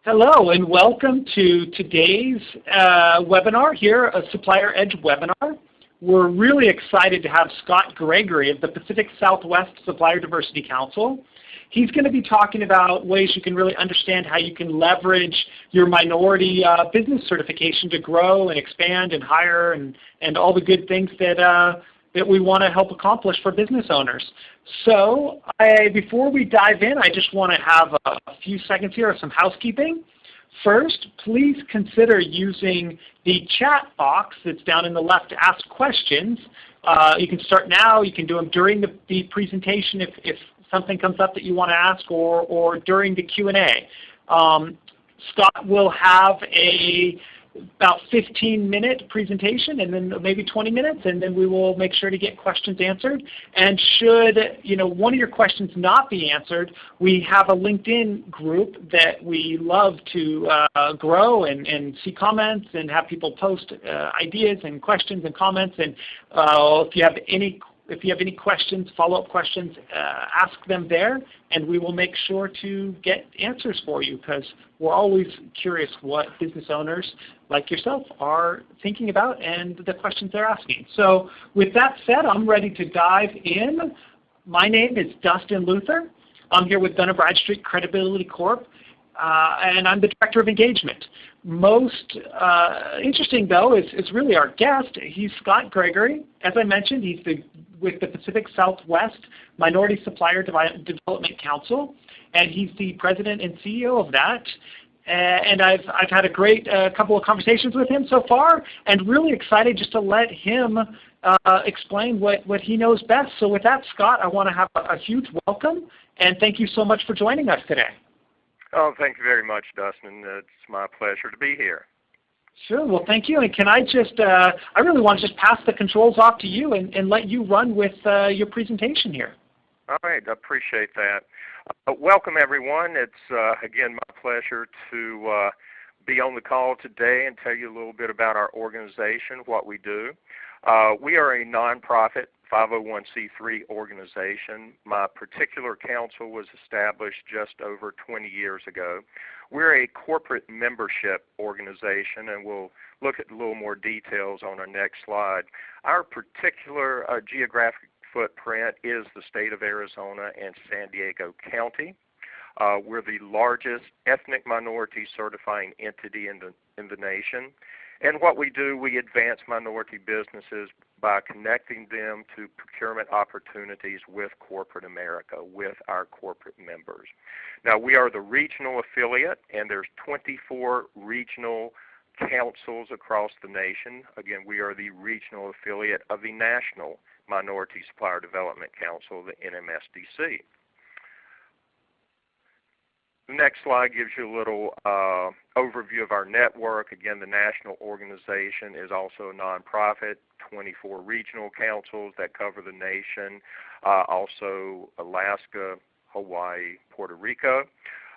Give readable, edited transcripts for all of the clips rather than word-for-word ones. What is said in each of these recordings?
Hello and welcome to today's webinar here, a SupplierEdge webinar. We're really excited to have Scott Gregory of the Pacific Southwest Supplier Diversity Council. He's going to be talking about ways you can really understand how you can leverage your minority business certification to grow and expand and hire and all the good things that we want to help accomplish for business owners. So before we dive in, I just want to have a few seconds here of some housekeeping. First, please consider using the chat box that's down in the left to ask questions. You can start now. You can do them during the presentation if something comes up that you want to ask, or during the Q&A. Scott will have about 15-minute presentation, and then maybe 20 minutes, and then we will make sure to get questions answered. And should one of your questions not be answered, we have a LinkedIn group that we love to grow and see comments and have people post ideas and questions and comments. And if you have any questions, follow-up questions, ask them there, and we will make sure to get answers for you, because we're always curious what business owners like yourself are thinking about and the questions they're asking. So with that said, I'm ready to dive in. My name is Dustin Luther. I'm here with Dun & Bradstreet Credibility Corp., and I'm the Director of Engagement. Most interesting, though, is really our guest. He's Scott Gregory. As I mentioned, he's with the Pacific Southwest Minority Supplier Development Council, and he's the president and CEO of that. And I've had a great couple of conversations with him so far, and really excited just to let him explain what he knows best. So with that, Scott, I want to have a huge welcome, and thank you so much for joining us today. Oh, thank you very much, Dustin. It's my pleasure to be here. Sure. Well, thank you. And can I just, I really want to just pass the controls off to you and let you run with your presentation here. All right. I appreciate that. Welcome, everyone. It's, again, my pleasure to be on the call today and tell you a little bit about our organization, what we do. We are a nonprofit 501c3 organization. My particular council was established just over 20 years ago. We're a corporate membership organization, and we'll look at a little more details on our next slide. Our particular geographic footprint is the state of Arizona and San Diego County. We're the largest ethnic minority certifying entity in the nation. And what we do, we advance minority businesses by connecting them to procurement opportunities with corporate America, with our corporate members. Now, we are the regional affiliate, and there's 24 regional councils across the nation. Again, we are the regional affiliate of the National Minority Supplier Development Council, the NMSDC. The next slide gives you a little overview of our network. Again, the national organization is also a nonprofit, 24 regional councils that cover the nation, also Alaska, Hawaii, Puerto Rico.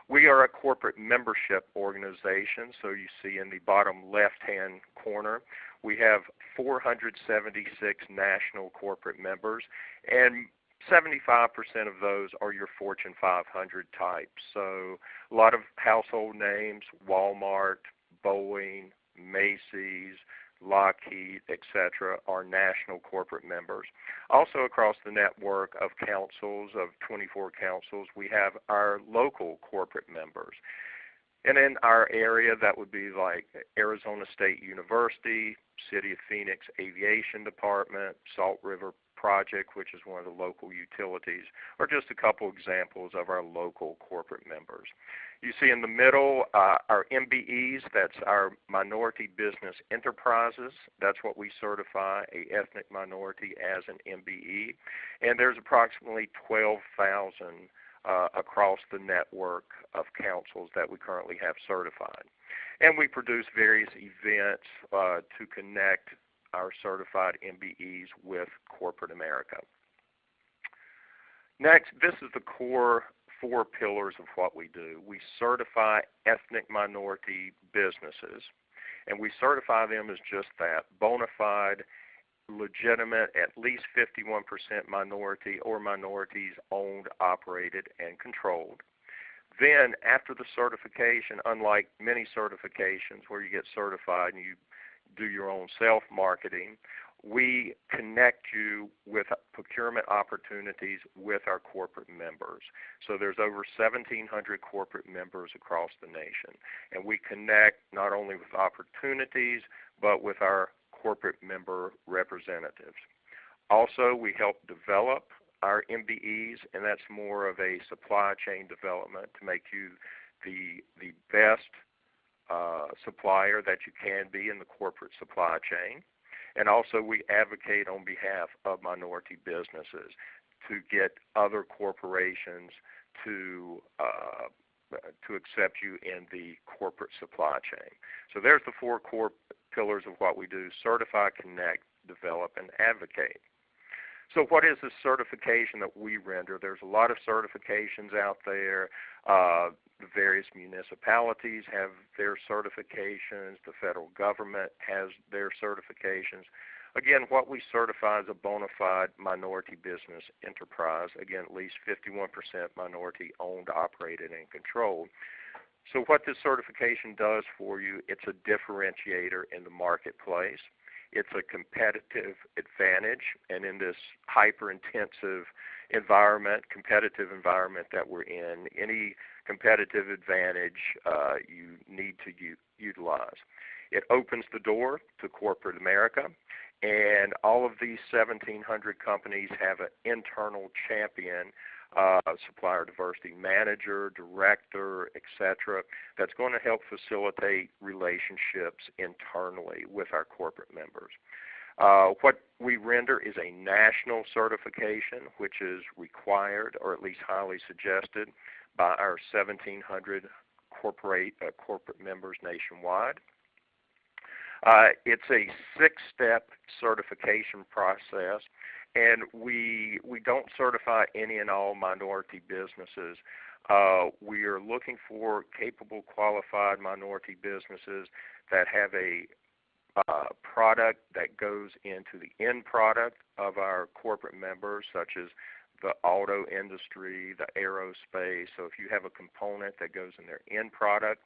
We are a corporate membership organization, so you see in the bottom left-hand corner, we have 476 national corporate members, and 75% of those are your Fortune 500 types. So a lot of household names: Walmart, Boeing, Macy's, Lockheed, etc., are national corporate members. Also across the network of councils, of 24 councils, we have our local corporate members. And in our area, that would be like Arizona State University, City of Phoenix Aviation Department, Salt River Project, which is one of the local utilities, are just a couple examples of our local corporate members. You see in the middle our MBEs, that's our minority business enterprises. That's what we certify a ethnic minority as an MBE. And there's approximately 12,000 across the network of councils that we currently have certified. And we produce various events to connect our certified MBEs with corporate America. Next, this is the core 4 pillars of what we do. We certify ethnic minority businesses, and we certify them as just that: bona fide, legitimate, at least 51% minority or minorities owned, operated, and controlled. Then after the certification, unlike many certifications where you get certified and you do your own self-marketing, we connect you with procurement opportunities with our corporate members. So there's over 1,700 corporate members across the nation, and we connect not only with opportunities but with our corporate member representatives. Also, we help develop our MBEs, and that's more of a supply chain development to make you the best supplier that you can be in the corporate supply chain. And also we advocate on behalf of minority businesses to get other corporations to accept you in the corporate supply chain. So there's the four core pillars of what we do: certify, connect, develop, and advocate. So what is the certification that we render? There's a lot of certifications out there. The various municipalities have their certifications. The federal government has their certifications. Again, what we certify is a bona fide minority business enterprise. Again, at least 51% minority owned, operated, and controlled. So what this certification does for you, it's a differentiator in the marketplace. It's a competitive advantage, and in this hyper-intensive environment, competitive environment that we're in, any competitive advantage you need to utilize. It opens the door to corporate America, and all of these 1,700 companies have an internal champion, supplier diversity manager, director, etc., that's going to help facilitate relationships internally with our corporate members. What we render is a national certification, which is required or at least highly suggested by our 1,700 corporate members nationwide. It's a 6-step certification process, and we don't certify any and all minority businesses. We are looking for capable, qualified minority businesses that have a product that goes into the end product of our corporate members, such as the auto industry, the aerospace. So if you have a component that goes in their end product,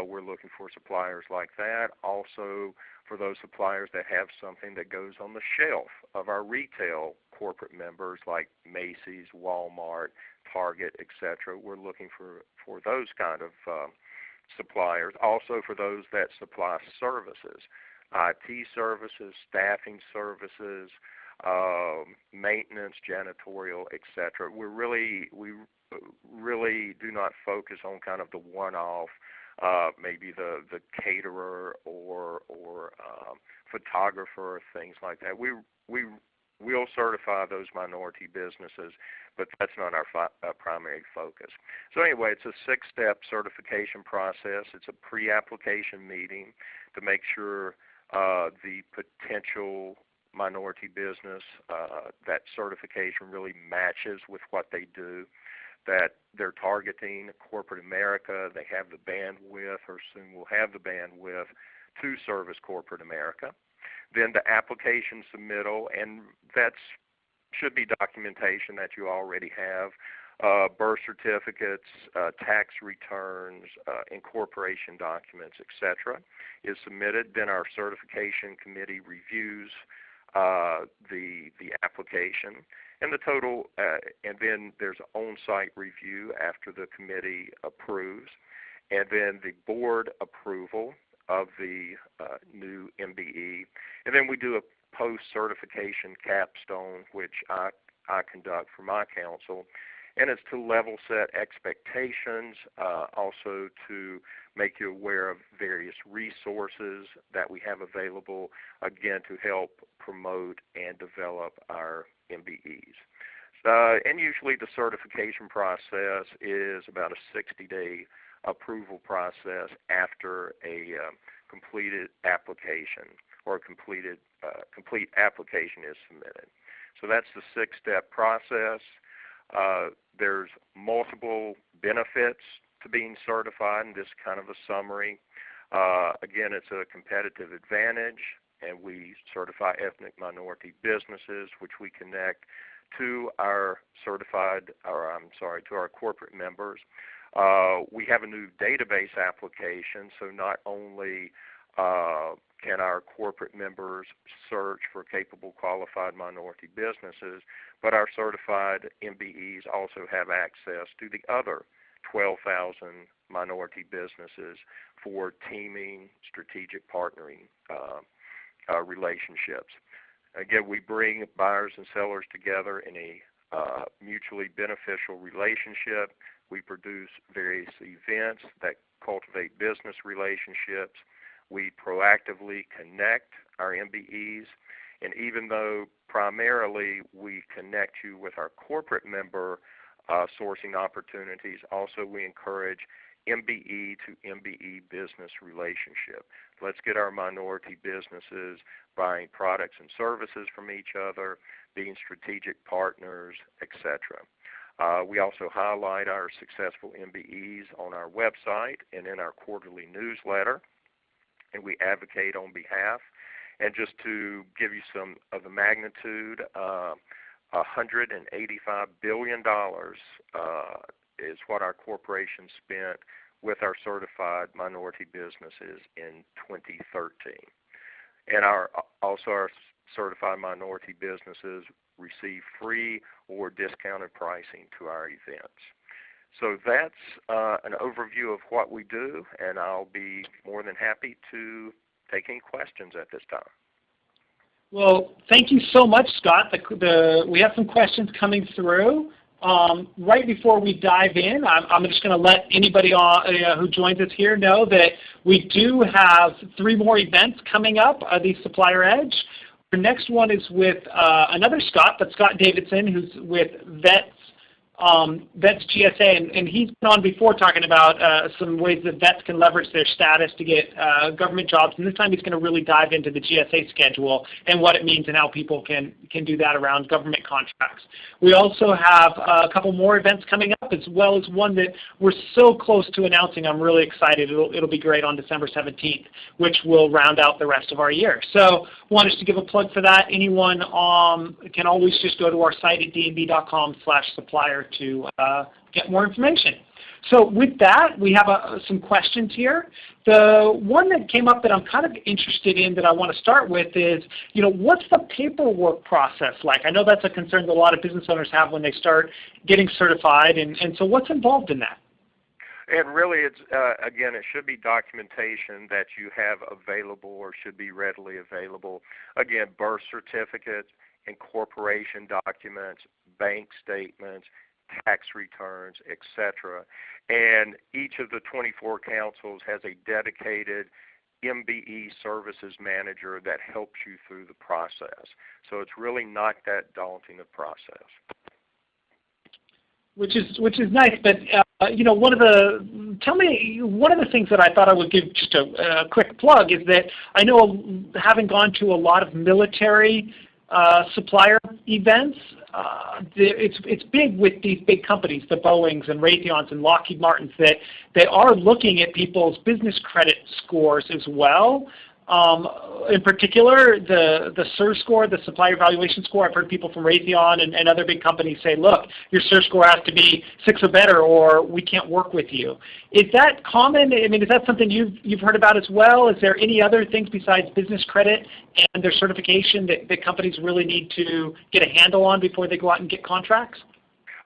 we're looking for suppliers like that. Also, for those suppliers that have something that goes on the shelf of our retail corporate members like Macy's, Walmart, Target, etc., we're looking for those kind of suppliers. Also for those that supply services, IT services, staffing services, maintenance, janitorial, etc. We really do not focus on kind of the one-off, maybe the caterer or photographer, things like that. We'll certify those minority businesses, but that's not our primary focus. So anyway, it's a 6-step certification process. It's a pre-application meeting to make sure the potential minority business, that certification really matches with what they do, that they're targeting corporate America, they have the bandwidth, or soon will have the bandwidth, to service corporate America. Then the application submittal, and that should be documentation that you already have, birth certificates, tax returns, incorporation documents, etc., is submitted. Then our certification committee reviews the application, and the total, and then there's on-site review after the committee approves, and then the board approval of the new MBE, and then we do a post-certification capstone, which I conduct for my council, and it's to level set expectations, also to make you aware of various resources that we have available, again, to help promote and develop our MBEs. And usually the certification process is about a 60-day approval process after a completed application or a complete application is submitted. So that's the 6-step process. There's multiple benefits to being certified, and this is kind of a summary. Again, it's a competitive advantage, and we certify ethnic minority businesses, which we connect to our to our corporate members. We have a new database application, so not only can our corporate members search for capable qualified minority businesses, but our certified MBEs also have access to the other 12,000 minority businesses for teaming, strategic partnering relationships. Again, we bring buyers and sellers together in a mutually beneficial relationship. We produce various events that cultivate business relationships. We proactively connect our MBEs, and even though primarily we connect you with our corporate member sourcing opportunities, also we encourage MBE to MBE business relationship. Let's get our minority businesses buying products and services from each other, being strategic partners, etc. We also highlight our successful MBEs on our website and in our quarterly newsletter, and we advocate on behalf. And just to give you some of the magnitude, $185 billion is what our corporation spent with our certified minority businesses in 2013. And also our certified minority businesses receive free or discounted pricing to our events. So that's an overview of what we do, and I'll be more than happy to take any questions at this time. Well, thank you so much, Scott. We have some questions coming through. Right before we dive in, I'm just going to let anybody who joins us here know that we do have 3 more events coming up, the Supplier Edge. The next one is with another Scott, but Scott Davidson, who's with Vets GSA, and he's been on before talking about some ways that vets can leverage their status to get government jobs, and this time he's going to really dive into the GSA schedule and what it means and how people can do that around government contracts. We also have a couple more events coming up, as well as one that we're so close to announcing. I'm really excited. It'll be great on December 17th, which will round out the rest of our year. So wanted to give a plug for that. Anyone can always just go to our site at dnb.com/supplier to get more information. So with that, we have some questions here. The one that came up that I'm kind of interested in that I want to start with is, what's the paperwork process like? I know that's a concern that a lot of business owners have when they start getting certified, and so what's involved in that? And really, it's again, it should be documentation that you have available or should be readily available. Again, birth certificates, incorporation documents, bank statements, tax returns, etc. And each of the 24 councils has a dedicated MBE services manager that helps you through the process. So it's really not that daunting a process. Which is nice, but one of the things that I thought I would give just a quick plug is that I know, having gone to a lot of military supplier events, it's big with these big companies, the Boeings and Raytheons and Lockheed Martins, that they are looking at people's business credit scores as well. In particular, the SIR score, the supplier evaluation score. I've heard people from Raytheon and other big companies say, look, your SIR score has to be 6 or better or we can't work with you. Is that common? I mean, is that something you've heard about as well? Is there any other things besides business credit and their certification that companies really need to get a handle on before they go out and get contracts?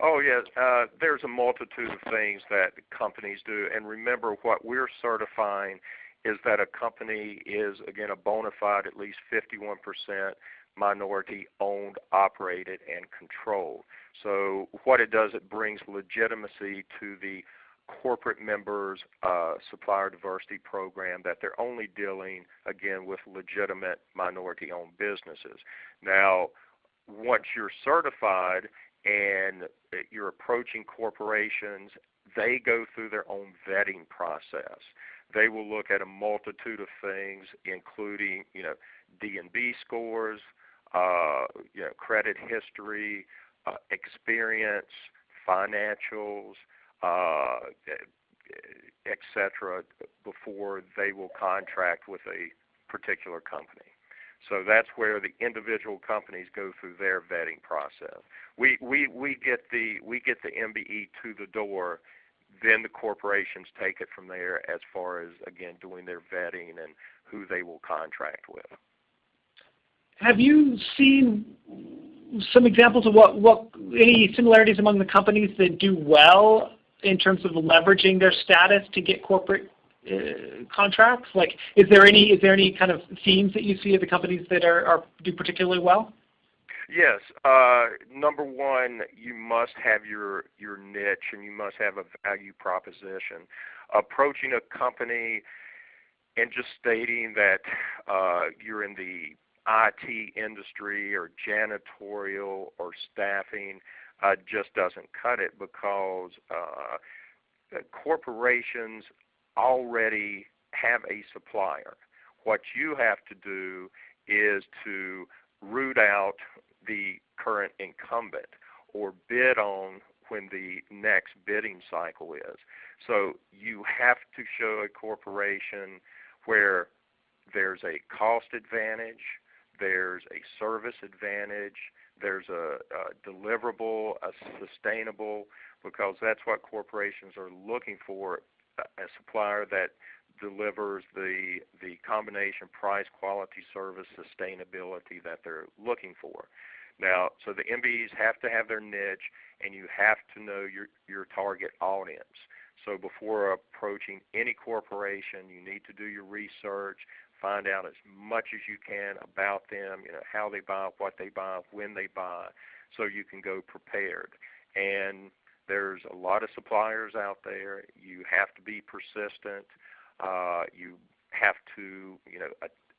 Oh, yes. There's a multitude of things that companies do. And remember, what we're certifying is that a company is, again, a bona fide, at least 51% minority owned, operated, and controlled. So what it does, it brings legitimacy to the corporate members' supplier diversity program, that they're only dealing, again, with legitimate minority-owned businesses. Now, once you're certified and you're approaching corporations, they go through their own vetting process. They will look at a multitude of things, including, D&B scores, credit history, experience, financials, etc., before they will contract with a particular company. So that's where the individual companies go through their vetting process. We get the MBE to the door, then the corporations take it from there as far as, again, doing their vetting and who they will contract with. Have you seen some examples of what any similarities among the companies that do well in terms of leveraging their status to get corporate contracts? Like, is there any kind of themes that you see of the companies that do particularly well? Yes. Number one, you must have your niche, and you must have a value proposition. Approaching a company and just stating that you're in the IT industry or janitorial or staffing just doesn't cut it, because corporations already have a supplier. What you have to do is to root out the current incumbent or bid on when the next bidding cycle is. So you have to show a corporation where there's a cost advantage, there's a service advantage, there's a deliverable, a sustainable, because that's what corporations are looking for, a supplier that delivers the combination price, quality, service, sustainability that they're looking for. Now, so the MBEs have to have their niche, and you have to know your target audience. So before approaching any corporation, you need to do your research, find out as much as you can about them, how they buy, what they buy, when they buy, so you can go prepared. And there's a lot of suppliers out there. You have to be persistent. You have to,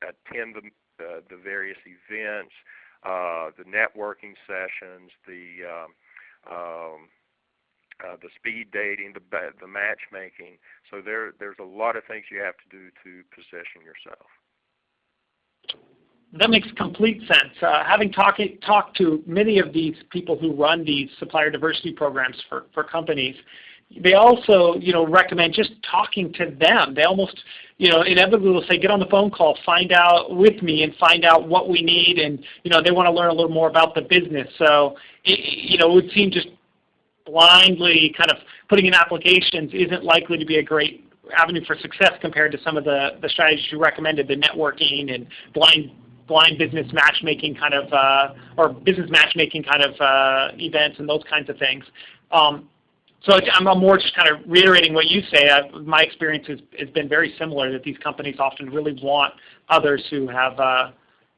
attend the various events, the networking sessions, the speed dating, the matchmaking. So there's a lot of things you have to do to position yourself. That makes complete sense. Having talked to many of these people who run these supplier diversity programs for companies, they also, recommend just talking to them. They almost, inevitably will say, get on the phone call, find out with me, and find out what we need, and they want to learn a little more about the business. So, it would seem just blindly kind of putting in applications isn't likely to be a great avenue for success compared to some of the strategies you recommended, the networking and blind business matchmaking kind of, or business matchmaking kind of events and those kinds of things. So I'm more just kind of reiterating what you say. My experience has been very similar, that these companies often really want others who are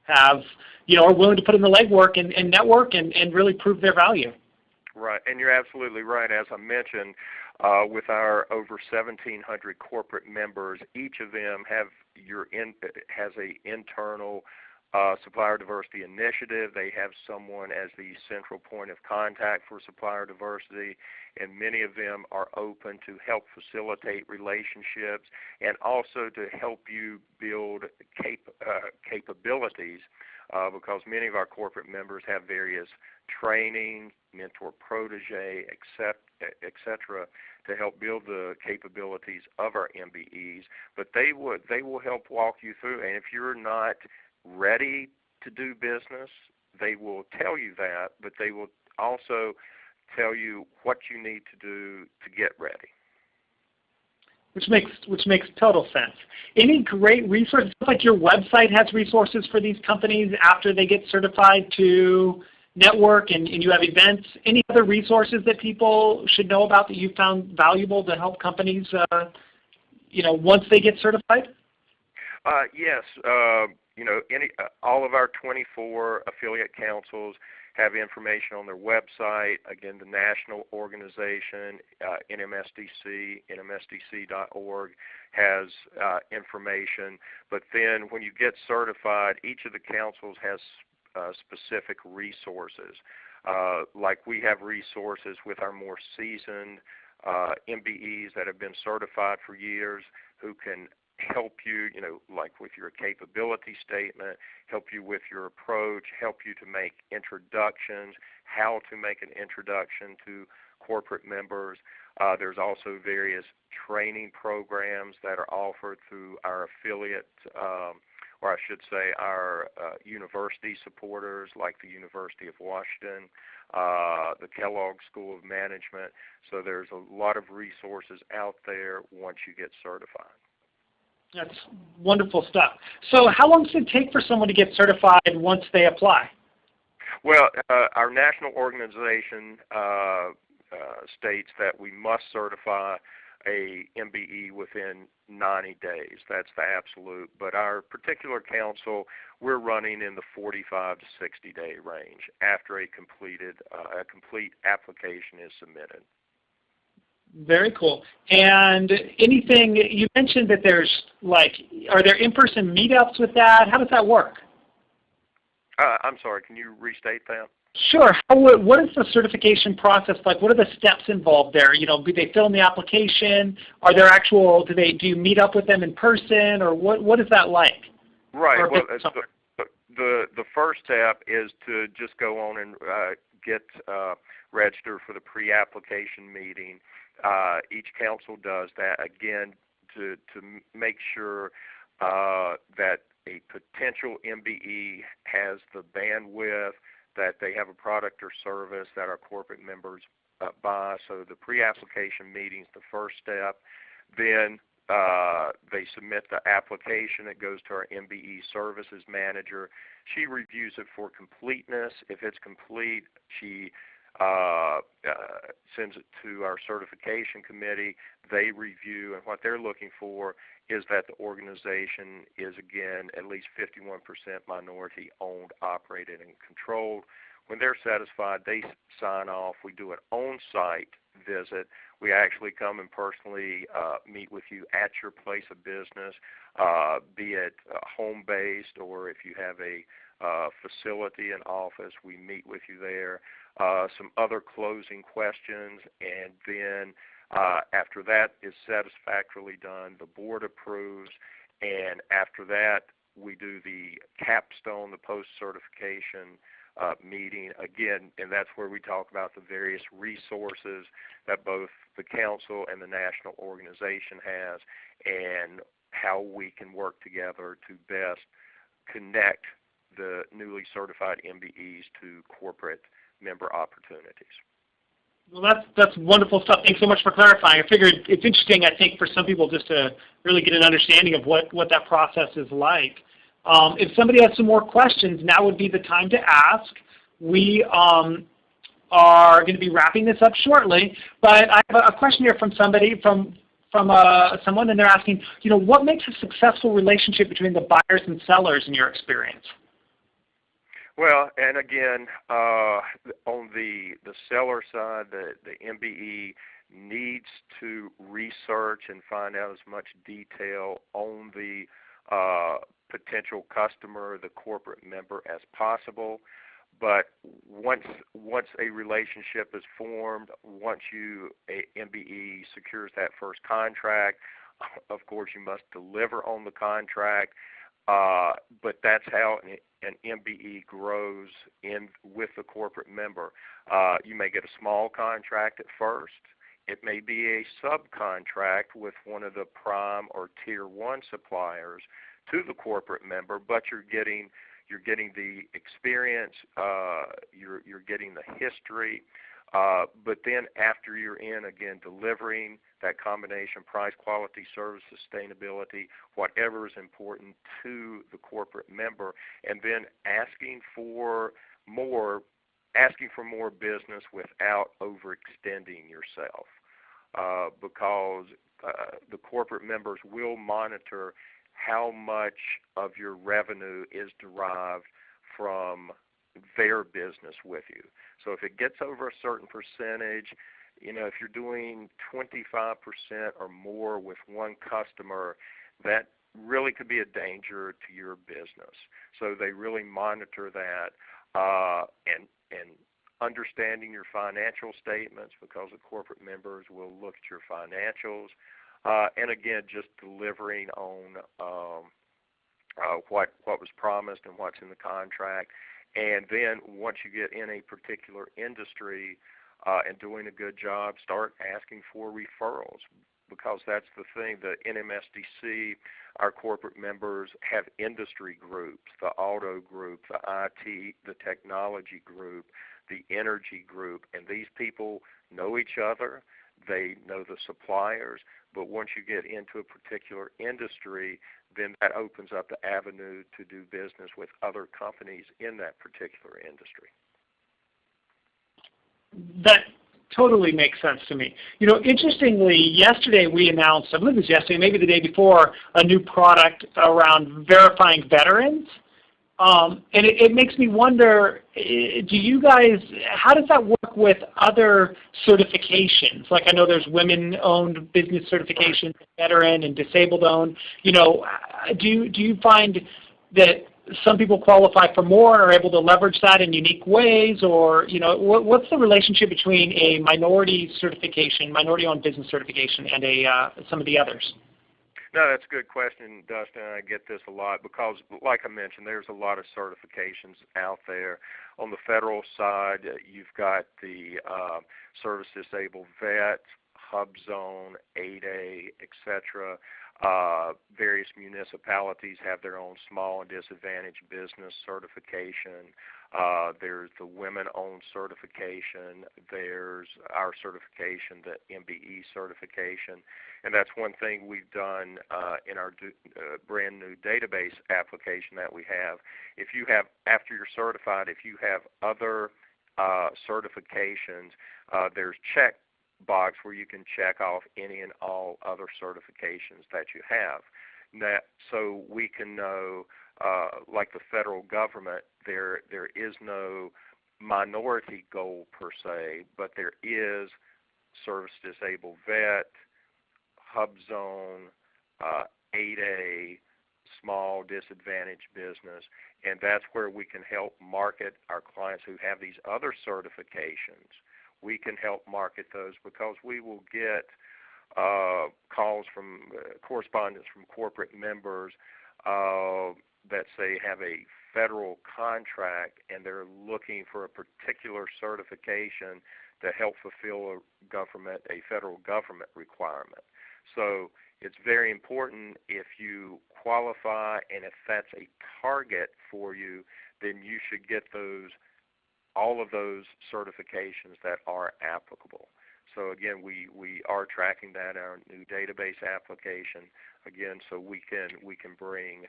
willing to put in the legwork and network and really prove their value. Right, and you're absolutely right. As I mentioned, with our over 1,700 corporate members, each of them has a internal supplier diversity initiative. They have someone as the central point of contact for supplier diversity, and many of them are open to help facilitate relationships and also to help you build capabilities, because many of our corporate members have various training, mentor protege, etc., to help build the capabilities of our MBEs. But they will help walk you through, and if you're not ready to do business, they will tell you that, but they will also tell you what you need to do to get ready. Which makes total sense. Any great resources? It looks like your website has resources for these companies after they get certified to network, and you have events. Any other resources that people should know about that you found valuable to help companies, once they get certified? Yes. All of our 24 affiliate councils have information on their website. Again, the national organization, NMSDC, nmsdc.org, has information. But then when you get certified, each of the councils has specific resources. Like we have resources with our more seasoned MBEs that have been certified for years, who can help you, like with your capability statement, help you with your approach, help you to make introductions, how to make an introduction to corporate members. There's also various training programs that are offered through our affiliate or I should say our university supporters like the University of Washington, the Kellogg School of Management. So there's a lot of resources out there once you get certified. That's wonderful stuff. So how long does it take for someone to get certified once they apply? Well, our national organization states that we must certify a MBE within 90 days. That's the absolute. But our particular council, we're running in the 45 to 60 day range after a complete application is submitted. Very cool. And anything, you mentioned that there's are there in-person meetups with that? How does that work? I'm sorry, can you restate that? Sure. What is the certification process like? What are the steps involved there? Do they fill in the application? Are there do you meet up with them in person, or what is that like? Right. Well, the first step is to just go on and get registered for the pre-application meeting. Each council does that, again, to make sure that a potential MBE has the bandwidth, that they have a product or service that our corporate members buy. So the pre-application meeting is the first step. Then they submit the application. It goes to our MBE services manager. She reviews it for completeness. If it's complete, she sends it to our certification committee. They review, and what they're looking for is that the organization is, again, at least 51% minority owned, operated, and controlled. When they're satisfied, they sign off. We do an on-site visit. We actually come and personally meet with you at your place of business, be it home-based, or if you have a facility, an office, we meet with you there. Some other closing questions, and then after that is satisfactorily done, the board approves, and after that we do the capstone, the post-certification meeting again, and that's where we talk about the various resources that both the council and the national organization has, and how we can work together to best connect the newly certified MBEs to corporate member opportunities. Well, that's wonderful stuff. Thanks so much for clarifying. I figured it's interesting, I think, for some people just to really get an understanding of what that process is like. If somebody has some more questions, now would be the time to ask. We are going to be wrapping this up shortly, but I have a question here from somebody, from someone, and they're asking, what makes a successful relationship between the buyers and sellers in your experience? Well, and again, on the seller side, the MBE needs to research and find out as much detail on the potential customer, the corporate member, as possible. But once a relationship is formed, once a MBE secures that first contract, of course you must deliver on the contract. But that's how an MBE grows with the corporate member. You may get a small contract at first. It may be a subcontract with one of the prime or tier 1 suppliers to the corporate member, but you're getting the experience, you're getting the history. But then after you're in, again, delivering that combination, price, quality, service, sustainability, whatever is important to the corporate member, and then asking for more business without overextending yourself, because the corporate members will monitor how much of your revenue is derived from their business with you. So if it gets over a certain percentage, if you're doing 25% or more with one customer, that really could be a danger to your business. So they really monitor that, and understanding your financial statements, because the corporate members will look at your financials, and again, just delivering on what was promised and what's in the contract. And then once you get in a particular industry and doing a good job, start asking for referrals. because that's the thing. The NMSDC, our corporate members have industry groups, the auto group, the IT, the technology group, the energy group, and these people know each other. They know the suppliers, but once you get into a particular industry, then that opens up the avenue to do business with other companies in that particular industry. That totally makes sense to me. You know, interestingly, yesterday we announced, I believe it was yesterday, maybe the day before, a new product around verifying veterans. And it makes me wonder, do you guys, how does that work with other certifications? Like I know there's women-owned business certification, veteran and disabled-owned. You know, do you find that some people qualify for more and are able to leverage that in unique ways? Or, you know, what's the relationship between a minority certification, minority-owned business certification, and some of the others? No, that's a good question, Dustin. I get this a lot because, like I mentioned, there's a lot of certifications out there. On the federal side, you've got the Service Disabled Vet, HubZone, 8A, etc. Various municipalities have their own small and disadvantaged business certification. There's the women-owned certification. There's our certification, the MBE certification. And that's one thing we've done in our brand new database application that we have. If you have, after you're certified, if you have other certifications, there's check box where you can check off any and all other certifications that you have. Now, so we can know, like the federal government, there is no minority goal per se, but there is Service Disabled Vet, HubZone, 8A, small disadvantaged business, and that's where we can help market our clients who have these other certifications. We can help market those because we will get calls from correspondence from corporate members that say have a federal contract and they're looking for a particular certification to help fulfill a federal government requirement. So it's very important if you qualify, and if that's a target for you, then you should get all of those certifications that are applicable. So again, we are tracking that in our new database application, again, so we can bring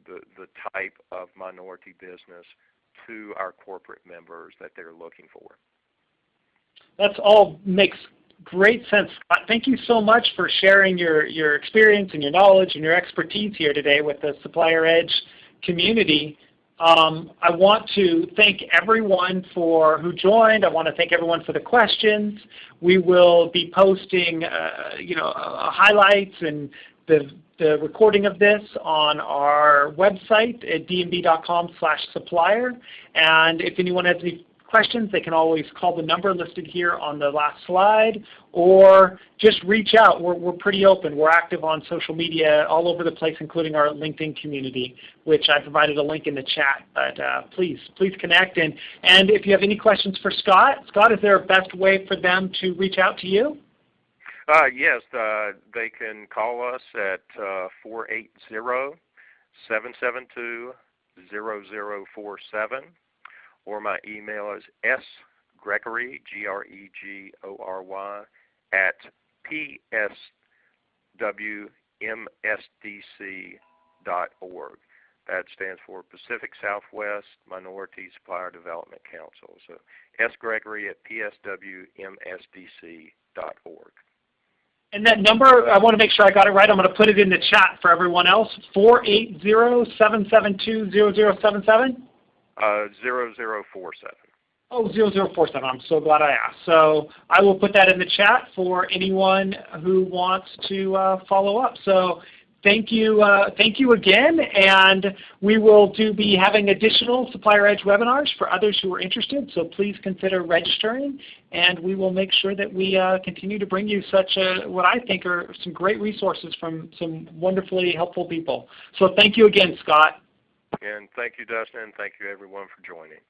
the type of minority business to our corporate members that they're looking for. That's all makes great sense, Scott. Thank you so much for sharing your experience and your knowledge and your expertise here today with the SupplierEdge community. I want to thank everyone who joined. I want to thank everyone for the questions. We will be posting, highlights and the recording of this on our website at dnb.com/supplier. And if anyone has any questions, they can always call the number listed here on the last slide, or just reach out. We're pretty open. We're active on social media all over the place, including our LinkedIn community, which I provided a link in the chat. But please connect. And if you have any questions for Scott, is there a best way for them to reach out to you? Yes, they can call us at 480-772-0047. Or my email is sgregory, Gregory, at pswmsdc.org. That stands for Pacific Southwest Minority Supplier Development Council. So sgregory at pswmsdc.org. And that number, I want to make sure I got it right. I'm going to put it in the chat for everyone else. 480-772-0077? 0047. Oh, 0047. I'm so glad I asked. So I will put that in the chat for anyone who wants to follow up. So thank you again, and we will be having additional SupplierEdge webinars for others who are interested. So please consider registering, and we will make sure that we continue to bring you what I think are some great resources from some wonderfully helpful people. So thank you again, Scott. And thank you, Dustin, and thank you, everyone, for joining.